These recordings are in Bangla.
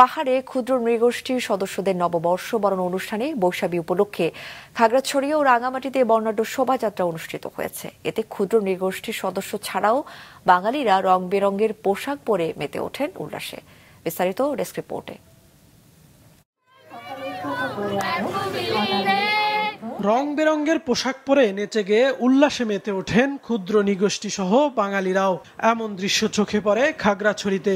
পাহাড়ে ক্ষুদ্র নৃগোষ্ঠীর সদস্যদের নববর্ষ বরণ অনুষ্ঠানে বৈশাখী উপলক্ষে খাগড়াছড়ি ও রাঙামাটিতে বর্ণাঢ্য শোভাযাত্রা অনুষ্ঠিত হয়েছে। এতে ক্ষুদ্র নৃগোষ্ঠীর সদস্য ছাড়াও বাঙালিরা রং বেরঙের পোশাক পরে মেতে ওঠেন উল্লাসে। বিস্তারিত ডেস্ক রিপোর্টে। রং বেরঙের পোশাক পরে নেচে গেয়ে উল্লাসে মেতে ওঠেন ক্ষুদ্র নৃগোষ্ঠী সহ বাঙালিরাও। এমন দৃশ্য চোখে পড়ে খাগড়াছড়িতে।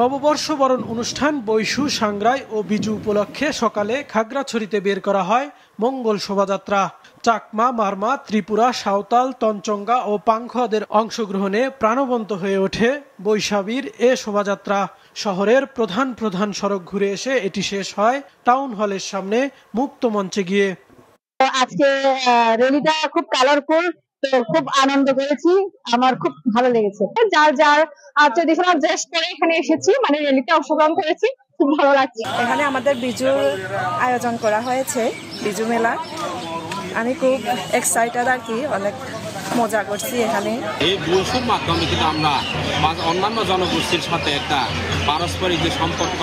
নববর্ষ বরণ অনুষ্ঠান বৈশু, সাংগ্রাই ও বিজু উপলক্ষে সকালে খাগড়াছড়িতে বের করা হয় মঙ্গল শোভাযাত্রা। চাকমা, মারমা, ত্রিপুরা, সাঁওতাল, তঞ্চঙ্গা ও পাংখোয়াদের অংশগ্রহণে প্রাণবন্ত হয়ে ওঠে বৈশাখীর এ শোভাযাত্রা। শহরের প্রধান প্রধান সড়ক ঘুরে এসে এটি শেষ হয় টাউন হলের সামনে মুক্ত মঞ্চে গিয়ে। আজকে র্যালিটা খুব কালারফুল, তো খুব আনন্দ করেছি, আমার খুব ভালো লেগেছে। যার যার ট্রেডিশনাল ড্রেস পরে এখানে এসেছি, মানে র্যালিতে অংশগ্রহণ করেছি, খুব ভালো লাগছে। এখানে আমাদের বিজুর আয়োজন করা হয়েছে, বিজু মেলা। আমি খুব এক্সাইটেড আর কি, অনেক মজা করছি এখানে। এই বিজুর মাধ্যমে কিন্তু আমরা অন্যান্য জনগোষ্ঠীর সাথে একটা পারস্পরিক যে সম্পর্ক,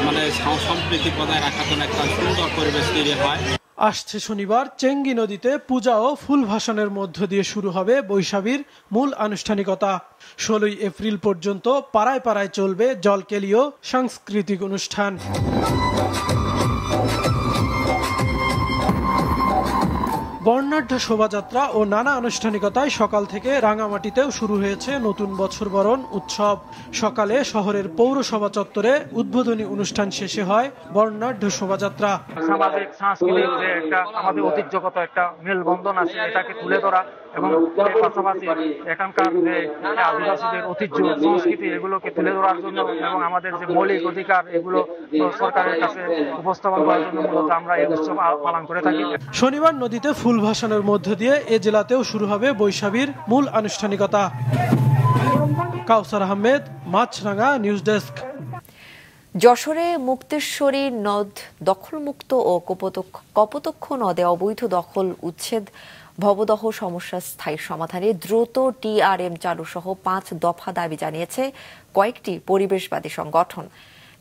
মানে সম্প্রীতি বজায় রাখার জন্য একটা সুন্দর পরিবেশ তৈরি হয়। আসছে শনিবার চেঙ্গি নদীতে পূজা ও ফুল ভাসানের মধ্য দিয়ে শুরু হবে বৈশাখীর মূল আনুষ্ঠানিকতা। 16 এপ্রিল পর্যন্ত পাড়ায় পাড়ায় চলবে জলকেলীয় সাংস্কৃতিক অনুষ্ঠান। বর্ণাঢ্য শোভাযাত্রা ও নানা আনুষ্ঠানিকতায় সকাল থেকে রাঙামাটিতেও শুরু হয়েছে নতুন বছর বরণ উৎসব। সকালে শহরের পৌরসভা চত্বরে উদ্বোধনী অনুষ্ঠান শেষে হয় বর্ণাঢ্য শোভাযাত্রা। সামাজিক সাংস্কৃতিক যে একটা আমাদের ঐতিহ্যগত একটা মেলবন্ধন আছে, এটাকে তুলে ধরা এবং পাশাপাশি এখানকার যে আদিবাসীদের ঐতিহ্য সংস্কৃতি এগুলোকে তুলে ধরার জন্য এবং আমাদের যে মৌলিক অধিকার এগুলো সরকারের কাছে উপস্থাপন করার জন্য মূলত আমরা এই উৎসব পালন করে থাকি। শনিবার নদীতে ফুল ভাসানোর মধ্য দিয়ে এ জেলাতেও শুরু হবে বৈশাখীর মূল আনুষ্ঠানিকতা। কাউসার আহমেদ, মাছরাঙা, নিউজ ডেস্ক। যশোরে মুক্তেশ্বরী নদ দখলমুক্ত ও কপোতক্ষ নদে অবৈধ দখল উচ্ছেদ ভবদহ সমস্যার স্থায়ী সমাধানে দ্রুত টিআরএম চালু সহ 5 দফা দাবি জানিয়েছে কয়েকটি পরিবেশবাদী সংগঠন।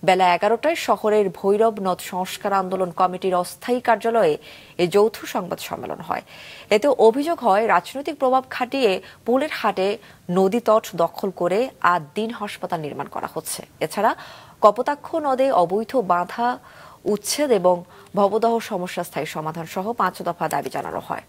বেলা 11টায় শহরের ভৈরব নদ সংস্কার আন্দোলন কমিটির অস্থায়ী কার্যালয়ে এই যৌথ সংবাদ সম্মেলন হয়। এতে অভিযোগ হয় রাজনৈতিক প্রভাব খাটিয়ে পুলের হাটে নদী তট দখল করে দিন হাসপাতাল নির্মাণ করা হচ্ছে। এছাড়া কপোতাক্ষ নদে অবৈধ বাঁধা উচ্ছেদ এবং ভবদহ সমস্যা স্থায়ী সমাধান সহ 5 দফা দাবি জানানো হয়।